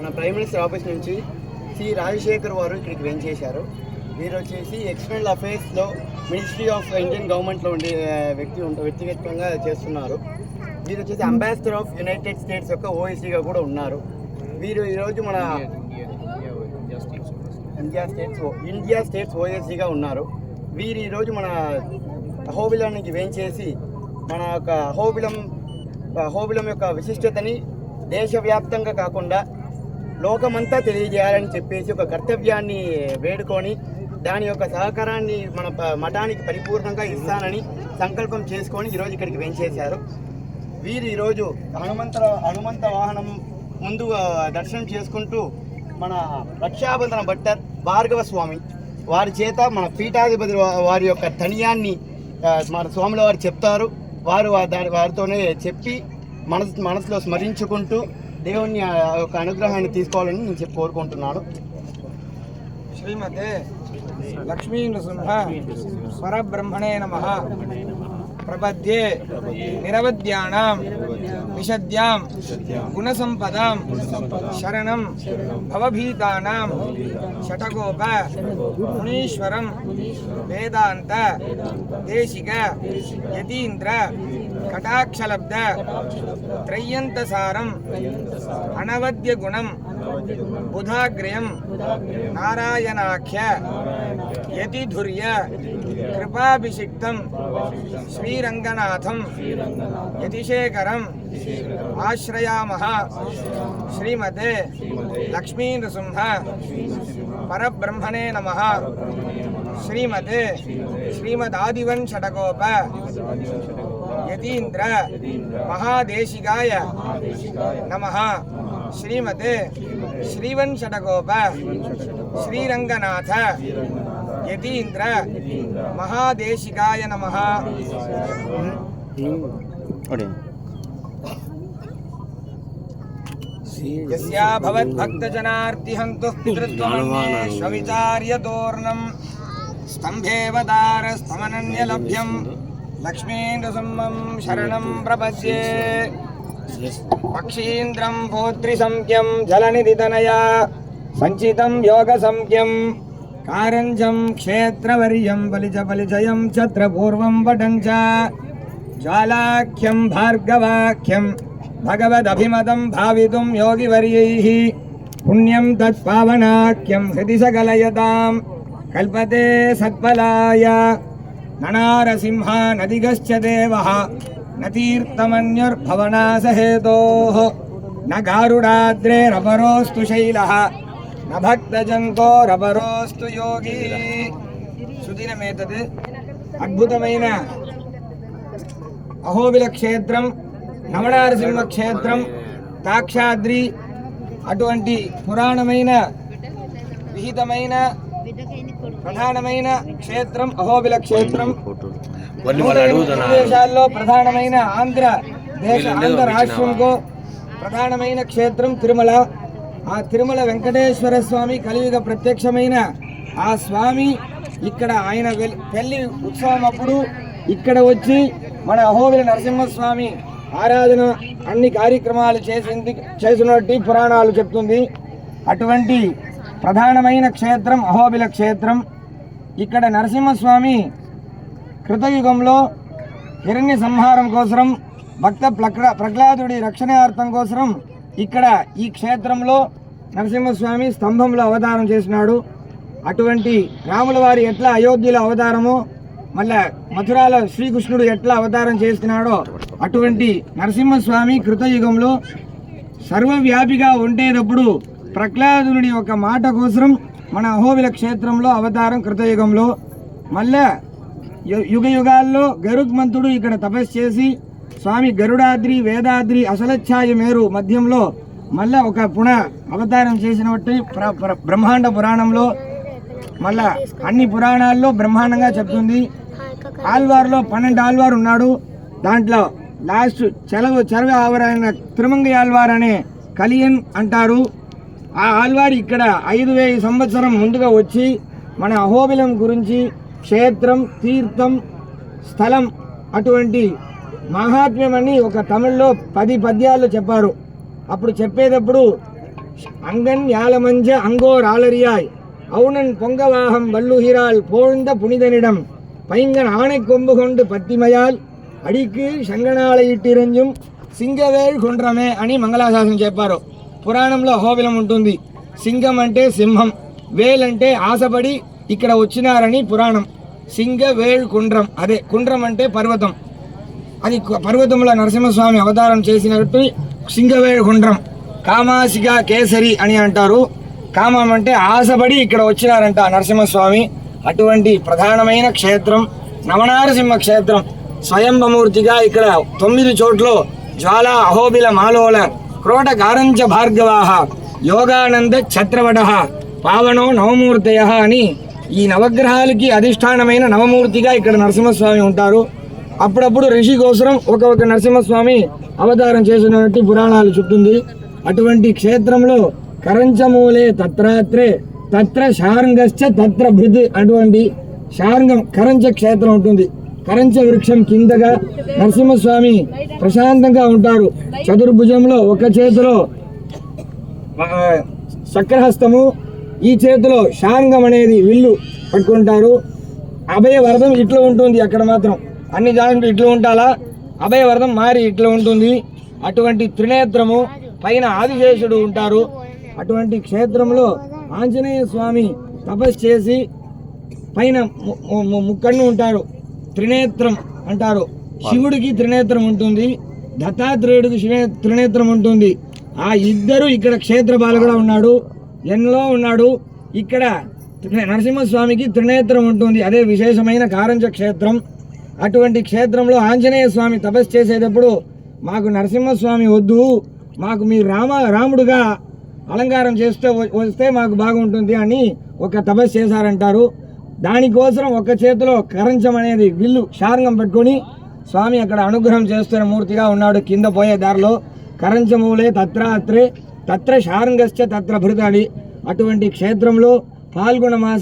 మన prime minister office నుంచి C Rajasekhar వారు ఇక్కడికి వెంచేశారు. వీరు వచ్చేసి ఎక్స్టర్నల్ అఫైర్స్లో మినిస్ట్రీ ఆఫ్ ఇండియన్ గవర్నమెంట్లో ఉండే వ్యక్తిగతంగా చేస్తున్నారు. వీరు వచ్చేసి అంబాసిడర్ ఆఫ్ యునైటెడ్ స్టేట్స్ యొక్క ఓఎస్డీగా కూడా ఉన్నారు. వీరు ఈరోజు మన ఇండియా స్టేట్స్ ఓఎస్డీగా ఉన్నారు. వీరు ఈరోజు మన అహోబిలానికి వేంచేసి మన యొక్క అహోబిలం యొక్క విశిష్టతని దేశవ్యాప్తంగా కాకుండా లోకమంతా తెలియజేయాలని చెప్పేసి ఒక కర్తవ్యాన్ని వేడుకొని దాని యొక్క సహకారాన్ని మన మఠానికి పరిపూర్ణంగా ఇస్తానని సంకల్పం చేసుకొని ఈరోజు ఇక్కడికి వెంచేశారు. వీరు ఈరోజు హనుమంత వాహనం ముందు దర్శనం చేసుకుంటూ మన రక్షాబంధన భట్టర్ భార్గవ స్వామి వారి చేత మన పీఠాధిపతి వారి యొక్క తనియాన్ని మన స్వాముల వారు చెప్తారు. వారితోనే చెప్పి మనసులో స్మరించుకుంటూ దేవుని యొక్క అనుగ్రహాన్ని తీసుకోవాలని నేను కోరుకుంటున్నాను. శ్రీమతే లక్ష్మీ నృసింహ పరబ్రహ్మణే నమః. ప్రపద్యే నిరవద్యానాం నిషద్యాం గుణసంపదాం శరణం భవభీతానాం షటకోప మునీశ్వరం వేదాంత దేశిక యతీంద్ర కటాక్షలబ్ధ త్రయ్యంతసారం అనవద్య గుణం బుధాగ్రయం నారాయణాఖ్య యతిధుర్య కృపాభిషిక్తం శ్రీరంగనాథం యతిశేఖరం ఆశ్రయామః. శ్రీమతే లక్ష్మీ నృసింహ పరబ్రహ్మణే నమః. శ్రీమతే శ్రీమదాదివన్ షటకోప యతీంద్ర మహాదేశికాయ నమః. శ్రీమతే శ్రీవన్ షటకోప శ్రీరంగనాథ యతీంద్ర మహాదేశికాయ నమః. యస్యా భవద్భక్తజనార్తిహంతుః పితృత్వమన్యేష్వవిచార్యతోర్ణం స్తంభేవతారస్తమనన్యలభ్యం లక్ష్మీనృసింహం శరణం ప్రపద్యే. పక్షీంద్రం భూత్రిసంఖ్యం జలనిధితనయా సంచితం యోగసంఖ్యం కారంజం క్షేత్రవర్యం బలిజయం ఛత్రపూర్వం వటం చ జ్వాలాఖ్యం భార్గవాఖ్యం భగవదభిమతం భావితుం యోగివర్యైః పుణ్యం తత్పావనాఖ్యం హృది సకలయతాం కల్పతే సత్ఫలాయ. ననారసింహ నదిగశ్చ దేవః న తీర్థమన్యుర్భవనాసహేతోః న గారుడాద్రేరపరోస్తు శైలః న భక్తజంతోరపరోస్తు యోగి. సుదినమేతద్ అద్భుతమైన అహోబిల క్షేత్రం, నవనారసింహ క్షేత్రం, తాక్షాద్రి, అటువంటి పురాణమైన విహితమైన ప్రధానమైన క్షేత్రం అహోబిల క్షేత్రం. దేశాల్లో ప్రధానమైన ఆంధ్ర రాష్ట్రంలో ప్రధానమైన క్షేత్రం తిరుమల. ఆ తిరుమల వెంకటేశ్వర స్వామి కలియుగ ప్రత్యక్షమైన ఆ స్వామి ఇక్కడ ఆయన పెళ్లి ఉత్సవం అప్పుడు ఇక్కడ వచ్చి మన అహోబిల నరసింహస్వామి ఆరాధన అన్ని కార్యక్రమాలు చేసినట్టు పురాణాలు చెప్తుంది. అటువంటి ప్రధానమైన క్షేత్రం అహోబిల క్షేత్రం. ఇక్కడ నరసింహస్వామి కృతయుగంలో హిరణ్య సంహారం కోసం భక్త ప్రహ్లాదుడి రక్షణార్థం కోసం ఇక్కడ ఈ క్షేత్రంలో నరసింహస్వామి స్తంభంలో అవతారం చేసినాడు. అటువంటి రాముల వారి ఎట్లా అయోధ్యలో అవతారమో మళ్ళా మథురాలో శ్రీకృష్ణుడు ఎట్లా అవతారం చేస్తున్నాడో అటువంటి నరసింహస్వామి కృతయుగంలో సర్వవ్యాపిగా ఉండేటప్పుడు ప్రహ్లాదుని ఒక మాట కోసం మన అహోబిల క్షేత్రంలో అవతారం కృతయుగంలో. మళ్ళా యుగ యుగాల్లో గరుగ్మంతుడు ఇక్కడ తపస్సు చేసి స్వామి గరుడాద్రి వేదాద్రి అసలఛాయ మేరు మధ్యంలో మళ్ళా ఒక అవతారం చేసినట్టు బ్రహ్మాండ పురాణంలో మళ్ళా అన్ని పురాణాల్లో బ్రహ్మాండంగా చెప్తుంది. ఆల్వార్లో 12 ఆల్వార్ ఉన్నాడు. దాంట్లో లాస్ట్ చెరవ ఆవరైన తిరుమంగ ఆల్వార్ అనే కలియన్ అంటారు. ఆ ఆల్వార్ ఇక్కడ 5000 సంవత్సరం ముందుగా వచ్చి మన అహోబిలం గురించి క్షేత్రం, తీర్థం, స్థలం అటువంటి మహాత్మ్యమని ఒక తమిళ్లో 10 పద్యాలు చెప్పారు. అప్పుడు చెప్పేటప్పుడు அங்கன் யாலமஞ்ச அங்கோர் ஆளறியாய் அவுணன் பொங்கவாகம் வள்ளுகிறாள் போழ்ந்த புனிதனிடம் பைங்கன் ஆணை கொம்பு கொண்டு పత్తిమయాల్ అడికి శంగనాళయిట్టిరంజుం సింగవేళ్ గుండ్రమే అని మంగళాశాసనం చెప్పారు. పురాణంలో అహోబిలం ఉంటుంది. సింగం అంటే సింహం, వేల్ అంటే ఆశపడి ఇక్కడ వచ్చినారని పురాణం. సింగవేళ్ కుండ్రం, అదే కుండ్రం అంటే పర్వతం. అది పర్వతంలో నరసింహస్వామి అవతారం చేసినట్టు సింగవేళ్ కుండ్రం. కామాసిక కేసరి అని అంటారు. కామం అంటే ఆశపడి ఇక్కడ వచ్చినారంట నరసింహస్వామి. అటువంటి ప్రధానమైన క్షేత్రం నవనారసింహ క్షేత్రం. స్వయంభమూర్తిగా ఇక్కడ 9 చోట్ల జ్వాల అహోబిల మాలోల క్రోట కారంచ భార్గవాహ యోగానంద ఛత్రవట పావనో నవమూర్తయ అని ఈ నవగ్రహాలకి అధిష్టానమైన నవమూర్తిగా ఇక్కడ నరసింహస్వామి ఉంటారు. అప్పుడప్పుడు ఋషి కోసం ఒక నరసింహస్వామి అవతారం చేసినట్టు పురాణాలు చెప్తుంది. అటువంటి క్షేత్రంలో కరంచమూలే తత్రాత్రే తత్ర శార్ంగశ్చ తత్ర భృత్ అటువంటి శార్ంగం కరంచ క్షేత్రం ఉంటుంది. కరంచ వృక్షం కిందగా నరసింహస్వామి ప్రశాంతంగా ఉంటారు. చతుర్భుజంలో ఒక చేతిలో చక్రహస్తము, ఈ చేతిలో శార్ంగం అనేది విల్లు పట్టుకుంటారు. అభయవరదం ఇట్లా ఉంటుంది. అక్కడ మాత్రం అన్ని దాంట్లో ఇట్లా ఉంటాలా, అభయవరదం మారి ఇట్లా ఉంటుంది. అటువంటి త్రినేత్రము పైన ఆదిశేషుడు ఉంటారు. అటువంటి క్షేత్రంలో ఆంజనేయ స్వామి తపస్సు చేసి పైన ముక్కన్ను ఉంటారు. త్రినేత్రం అంటారు. శివుడికి త్రినేత్రం ఉంటుంది, దత్తాత్రేయుడికి త్రినేత్రం ఉంటుంది. ఆ ఇద్దరు ఇక్కడ క్షేత్ర బాలకుడు ఉన్నాడు, ఎన్నో ఉన్నాడు. ఇక్కడ నరసింహస్వామికి త్రినేత్రం ఉంటుంది. అదే విశేషమైన కారంచ క్షేత్రం. అటువంటి క్షేత్రంలో ఆంజనేయ స్వామి తపస్సు చేసేటప్పుడు మాకు నరసింహస్వామి వద్దు, మాకు మీరు రాముడుగా అలంకారం వస్తే మాకు బాగుంటుంది అని ఒక తపస్సు చేశారంటారు. దానికోసం ఒక చేతిలో కరంచం అనేది విల్లు శార్ంగం పెట్టుకొని స్వామి అక్కడ అనుగ్రహం చేస్తున్న మూర్తిగా ఉన్నాడు. కింద పోయే దారిలో కరంచమూలే తత్రాత్రే తత్ర శార్ంగశ్చ తత్ర భృతాడి. అటువంటి క్షేత్రంలో పాల్గొన మాస